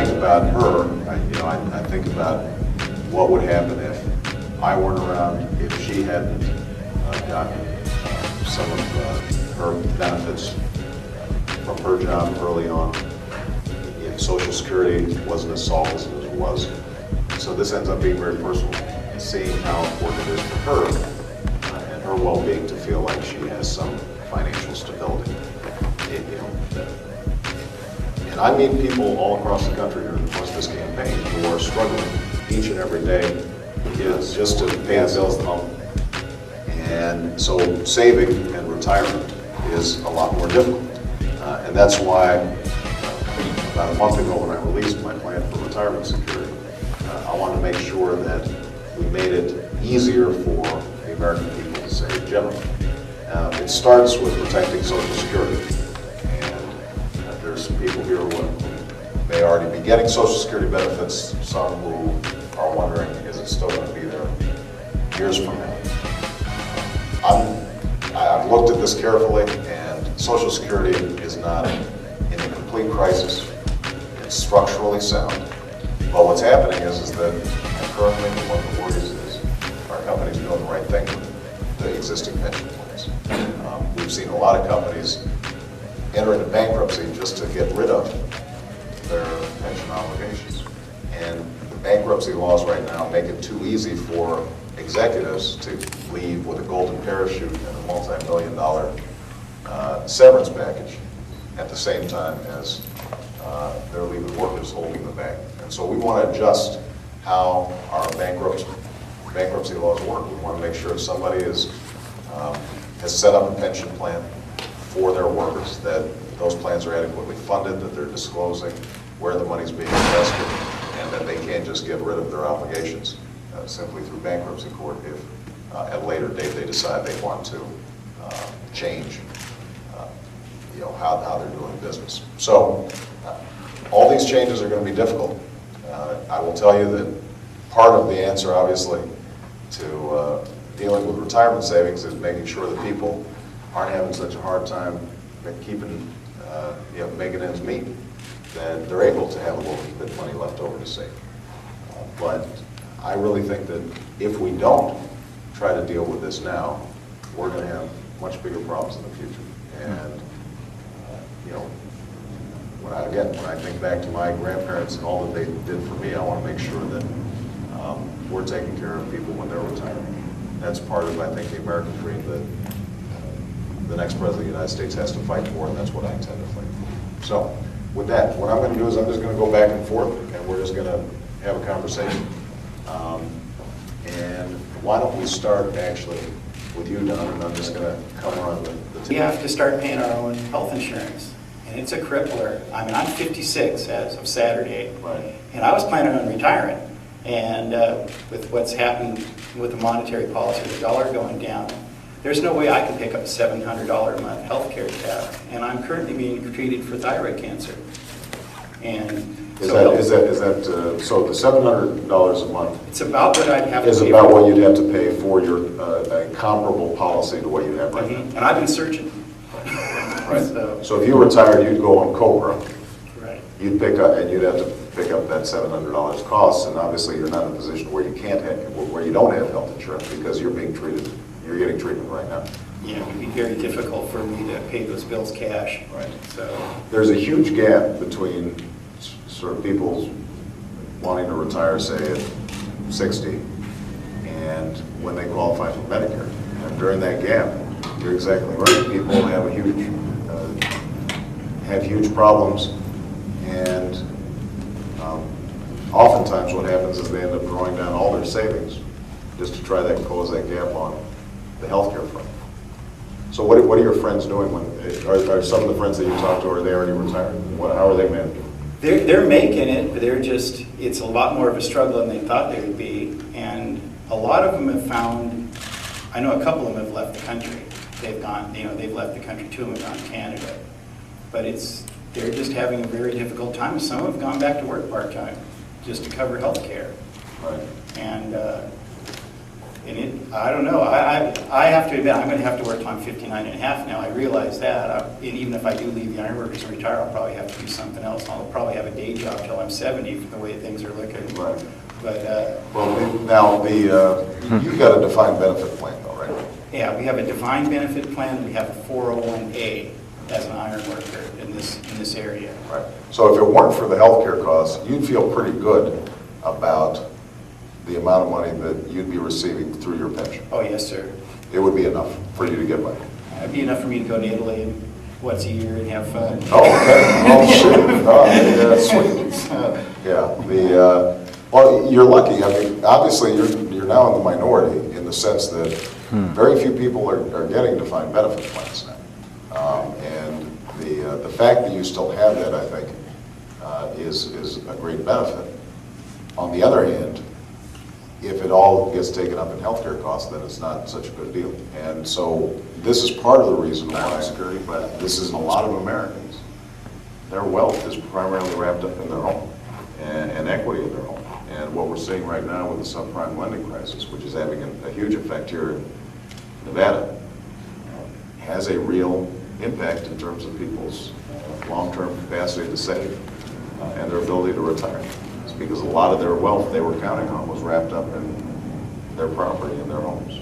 think about her, I think about what would happen if I weren't around, if she hadn't gotten some of her benefits from her job early on, if Social Security wasn't as solid as it was. So this ends up being very personal, seeing how important it is for her and her well-being to feel like she has some financial stability. And I meet people all across the country during the course of this campaign who are struggling each and every day just to pay the bills at home. And so saving and retirement is a lot more difficult. And that's why about a month ago when I released my plan for retirement security, I wanted to make sure that we made it easier for the American people to save generally. It starts with protecting Social Security. And there's some people here who may already be getting Social Security benefits, some who are wondering, is it still going to be there years from now? I've looked at this carefully, and Social Security is not in a complete crisis. It's structurally sound. But what's happening is that currently one of the worries is our companies doing the right thing with the existing pension plans. We've seen a lot of companies enter into bankruptcy just to get rid of their pension obligations. And the bankruptcy laws right now make it too easy for executives to leave with a golden parachute and a multi-million-dollar severance package at the same time as they're leaving workers holding the bag. And so we want to adjust how our bankruptcy laws work. We want to make sure if somebody has set up a pension plan for their workers, that those plans are adequately funded, that they're disclosing where the money's being invested, and that they can't just get rid of their obligations simply through bankruptcy court if at a later date they decide they want to change how they're doing business. So all these changes are going to be difficult. I will tell you that part of the answer, obviously, to dealing with retirement savings is making sure that people aren't having such a hard time keeping, making ends meet, that they're able to have a little bit of money left over to save. But I really think that if we don't try to deal with this now, we're going to have much bigger problems in the future. And when I think back to my grandparents and all that they did for me, I want to make sure that we're taking care of people when they're retiring. That's part of, I think, the American dream that the next president of the United States has to fight for, and that's what I intend to fight for. So, with that, what I'm going to do is I'm just going to go back and forth, and we're just going to have a conversation. And why don't we start, actually, with you, Don, and I'm just going to come around the table. We have to start paying our own health insurance, and it's a crippler. I mean, I'm 56 as of Saturday, Right. And I was planning on retiring. And with what's happened with the monetary policy, the dollar going down, there's no way I can pick up a $700 a month health care tab. And I'm currently being treated for thyroid cancer. And so the $700 a month it's about what I'd have to is pay about for. what you'd have to pay for your a comparable policy to what you have right now. And I've been searching. Right. So if you retired, you'd go on COBRA. Right. You'd pick up, and you'd have to pick up that $700 costs, and obviously you're not in a position where you don't have health insurance because you're getting treatment right now. Yeah, it would be very difficult for me to pay those bills cash. Right. So there's a huge gap between sort of people wanting to retire, say, at 60, and when they qualify for Medicare. And during that gap, you're exactly right. People have huge problems, and oftentimes what happens is they end up drawing down all their savings just to try to close that gap on the healthcare front. So what are your friends doing? Are some of the friends that you talk to, are they already retired? How are they managing? They're making it, but it's a lot more of a struggle than they thought they would be. And a lot of them have found, I know a couple of them have left the country. They've left the country, 2 of them have gone to Canada. But they're just having a very difficult time. Some have gone back to work part-time just to cover health care. Right. And And I don't know, I have to admit, I'm going to have to work till I'm 59 and a half now. I realize that. And even if I do leave the ironworkers and retire, I'll probably have to do something else. I'll probably have a day job till I'm 70 for the way things are looking. Right. But, Well, now, you've got a defined benefit plan though, right? yeah, we have a defined benefit plan. We have a 401A as an iron worker in this area. Right. So if it weren't for the healthcare costs, you'd feel pretty good about the amount of money that you'd be receiving through your pension. Oh, yes, sir. It would be enough for you to get by. It'd be enough for me to go to Italy once a year and have fun. Oh, okay. Oh, shit. Oh, sweet. Yeah. Well, you're lucky. I mean, obviously, you're now in the minority in the sense that very few people are getting defined benefit plans now. And the fact that you still have that, I think, is a great benefit. On the other hand, if it all gets taken up in healthcare costs, then it's not such a good deal. And so this is part of the reason why security, but this is a lot of Americans. Their wealth is primarily wrapped up in their home and equity in their home. And what we're seeing right now with the subprime lending crisis, which is having a huge effect here in Nevada, has a real impact in terms of people's long-term capacity to save and their ability to retire. It's because a lot of their wealth they were counting on was wrapped up in their property and their homes.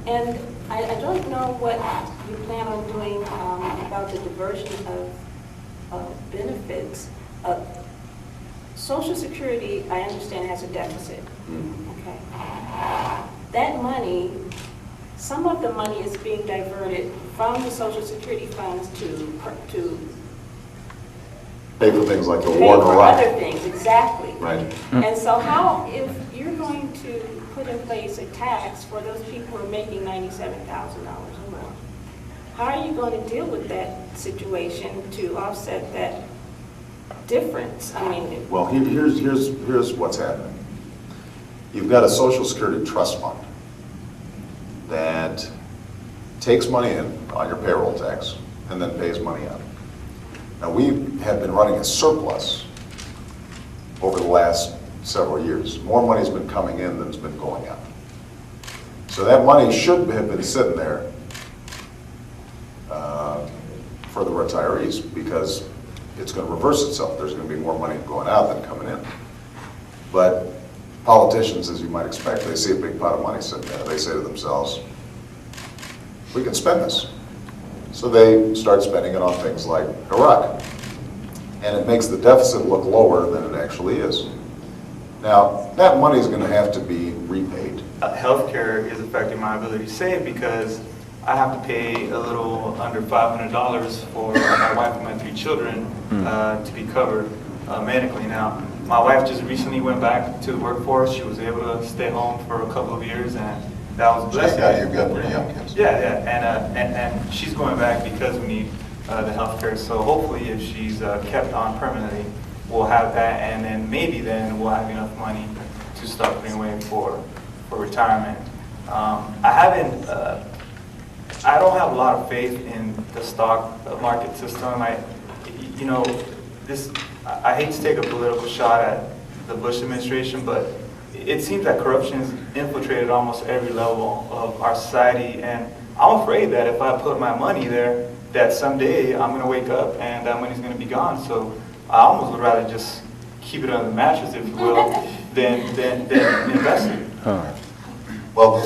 And I don't know what you plan on doing about the diversion of benefits. Social Security, I understand, has a deficit. Okay. That money, some of the money is being diverted from the Social Security funds to Pay for things like the pay war in for Iraq. other things, exactly. Right. And so how, if you're going to put in place a tax for those people who are making $97,000 or more, how are you going to deal with that situation to offset that difference? I mean, Well, here's what's happening. You've got a Social Security trust fund that takes money in on your payroll tax and then pays money out. Now, we have been running a surplus over the last several years. More money's been coming in than has been going out. So that money should have been sitting there for the retirees because it's going to reverse itself. There's going to be more money going out than coming in. But politicians, as you might expect, they see a big pot of money sitting there. They say to themselves, we can spend this. So they start spending it on things like Iraq. And it makes the deficit look lower than it actually is. Now, that money is going to have to be repaid. Healthcare is affecting my ability to save because I have to pay a little under $500 for my wife and my 3 children to be covered medically. Now, my wife just recently went back to the workforce. She was able to stay home for a couple of years, and that was a blessing. Yeah, you've got pretty young kids. Yeah, and she's going back because we need the health care. So hopefully if she's kept on permanently, we'll have that, and then maybe then we'll have enough money to start putting away for retirement. I don't have a lot of faith in the stock market system. I hate to take a political shot at the Bush administration, but it seems that corruption has infiltrated almost every level of our society, and I'm afraid that if I put my money there, that someday I'm going to wake up and that money's going to be gone. So I almost would rather just keep it under the mattress, if you will, than invest it. Well,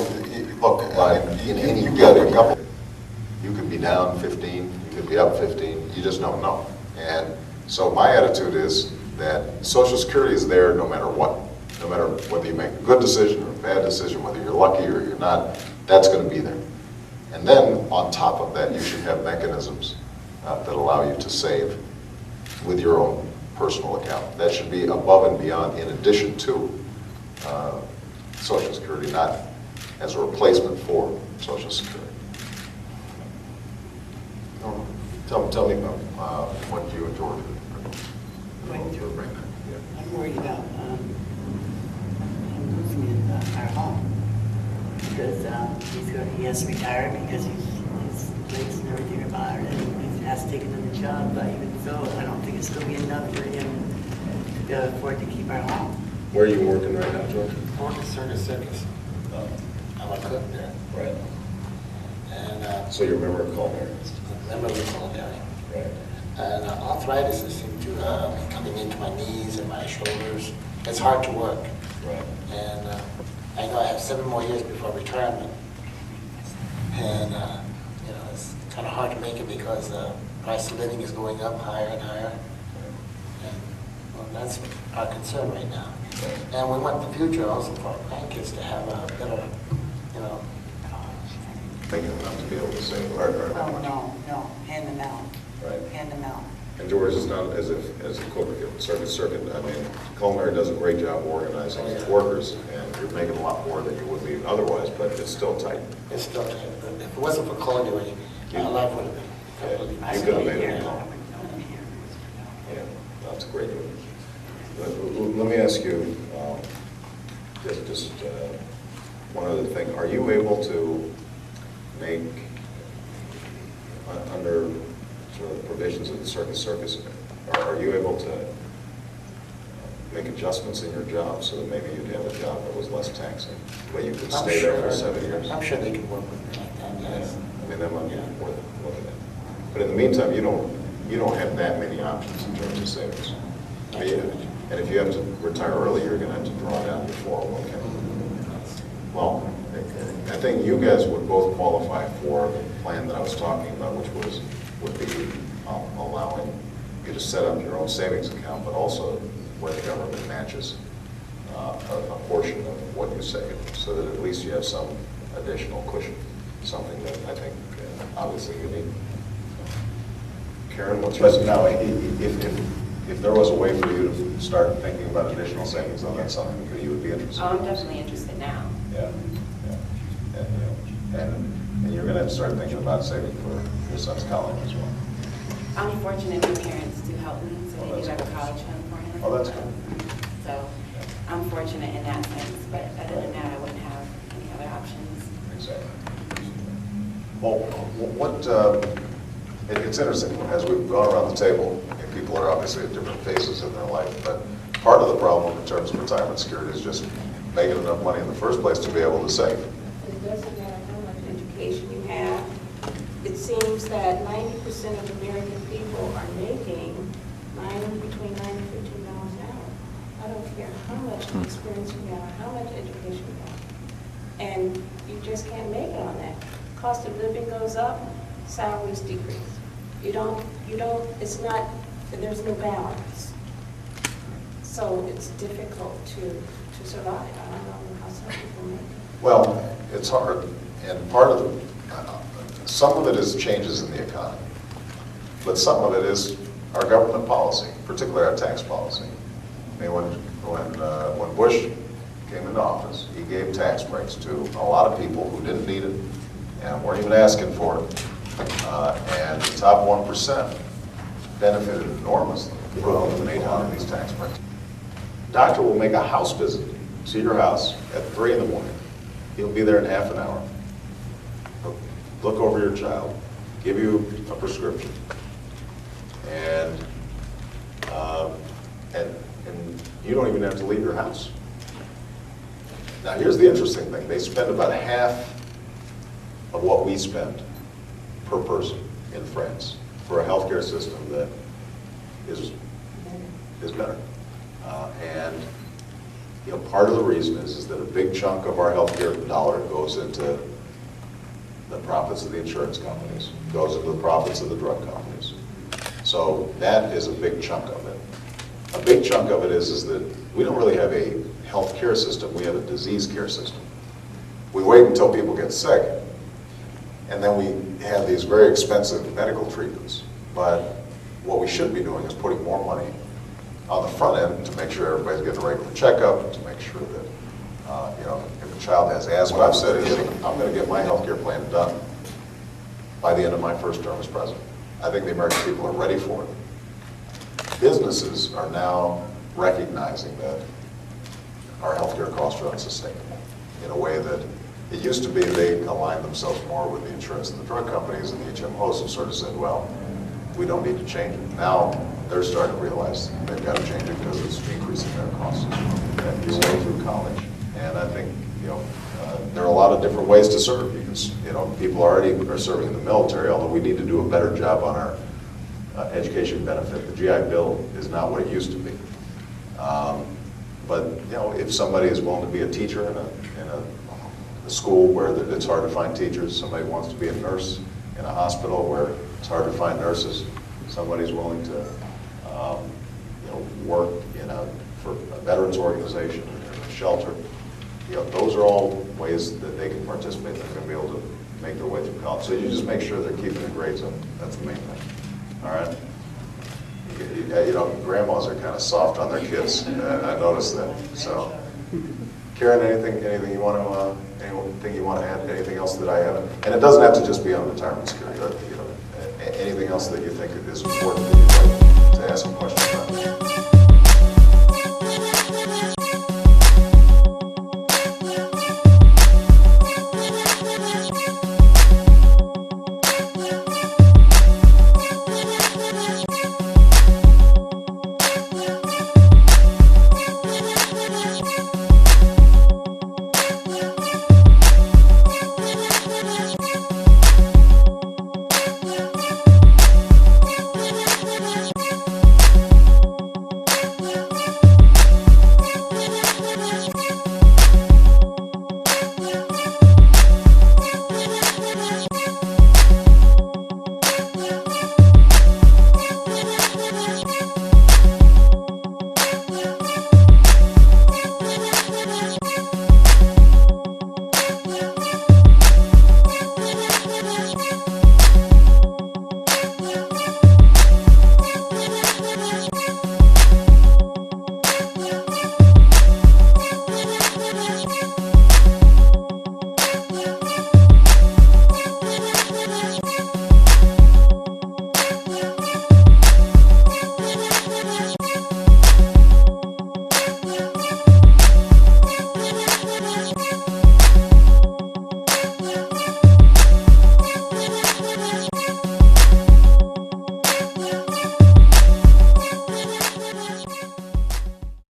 look, you've got a couple. You could be down 15, you could be up 15, you just don't know. And so my attitude is that Social Security is there no matter what. No matter whether you make a good decision or a bad decision, whether you're lucky or you're not, that's going to be there. And then on top of that, you should have mechanisms that allow you to save with your own personal account. That should be above and beyond, in addition to Social Security, not as a replacement for Social Security. Tell me about what you and George are going through right now. Yeah. I'm worried about losing our home because he has to retire because his legs and everything are bothered, and he has to take another job. But even so, I don't think it's going to be enough for him to afford to keep our home. Where are you working right now, George? I work at Circus. I'm a cook there. Right. And So you're a member of culinary? member of the culinary. Right. And arthritis is coming into my knees and my shoulders. It's hard to work. Right. And I know I have 7 more years before retirement. And, it's kind of hard to make it because price of living is going up higher and higher. And, well, that's our concern right now. And we want the future also for our grandkids to have a better, Making enough to be able to save, or Oh, no, hand them out. Right. Hand them out. And George is not as a corporate circuit. I mean, culinary does a great job organizing its workers, and you're making a lot more than you would be otherwise, but it's still tight. it's still, if it wasn't for culinary, our life would have been completely You could have made it. Yeah. Yeah, that's great. Let me ask you, just one other thing. Are you able to make, under sort of provisions of the circus, are you able to make adjustments in your job so that maybe you'd have a job that was less taxing, where you could stay there for 7 years? I'm sure they can work with me like that, yes. I mean, that might be worth looking at. But in the meantime, you don't have that many options in terms of savings. I mean, and if you have to retire early, you're going to have to draw down your 401k. Well, I think you guys would both qualify for the plan that I was talking about, which would be allowing you to set up your own savings account, but also where the government matches a portion of what you save, so that at least you have some additional cushion, something that I think obviously you need. Karen, what's your... But now, if there was a way for you to start thinking about additional savings, then that's something that you would be interested in. Oh, I'm definitely interested now. Yeah, yeah. And you're going to have to start thinking about saving for your son's college as well. I'm fortunate my parents do help me, so Oh, they do that's have a good. college fund for him. Oh, that's good. So I'm fortunate in that sense, but other than that, I wouldn't have any other options. Exactly. Well, it's interesting, as we've gone around the table, and people are obviously at different phases in their life, but part of the problem in terms of retirement security is just making enough money in the first place to be able to save. It doesn't matter how much education you have. It seems that 90% of American people are making between $9 and $15 an hour. I don't care how much experience you have, how much education you have. And you just can't make it on that. Cost of living goes up, salaries decrease. There's no balance. So it's difficult to survive. I don't know how some people make it. Well, it's hard, and part of some of it is changes in the economy, but some of it is our government policy, particularly our tax policy. I mean, when Bush came into office, he gave tax breaks to a lot of people who didn't need it and weren't even asking for it, and the top 1% benefited enormously from eliminating a lot of these tax breaks. Doctor will make a house visit to your house at 3 in the morning. He'll be there in half an hour. He'll look over your child, give you a prescription, and you don't even have to leave your house. Now, here's the interesting thing. They spend about half of what we spend per person in France for a healthcare system that is better. And part of the reason is that a big chunk of our healthcare dollar goes into the profits of the insurance companies, goes into the profits of the drug companies. So that is a big chunk of it. A big chunk of it is that we don't really have a healthcare system, we have a disease care system. We wait until people get sick, and then we have these very expensive medical treatments. But what we should be doing is putting more money on the front end to make sure everybody's getting a regular checkup, to make sure that, if a child has asthma, I've said is, I'm going to get my healthcare plan done by the end of my first term as president. I think the American people are ready for it. Businesses are now recognizing that our healthcare costs are unsustainable in a way that it used to be they aligned themselves more with the insurance and the drug companies, and the HMOs have sort of said, well, we don't need to change it. Now they're starting to realize they've got to change it because it's increasing their costs. And you go through college, And I think, there are a lot of different ways to serve. People already are serving in the military, although we need to do a better job on our education benefit. The GI Bill is not what it used to be. But, if somebody is willing to be a teacher in a school where it's hard to find teachers, somebody wants to be a nurse in a hospital where it's hard to find nurses, somebody's willing to, work for a veterans organization, a shelter, those are all ways that they can participate. They're going to be able to make their way through college. So you just make sure they're keeping the grades up. That's the main thing. All right? Grandmas are kind of soft on their kids. I noticed that. So, Karen, anything you want to add? Anything else that I haven't? And it doesn't have to just be on retirement security. Anything else that you think is important that you'd like to ask a question about?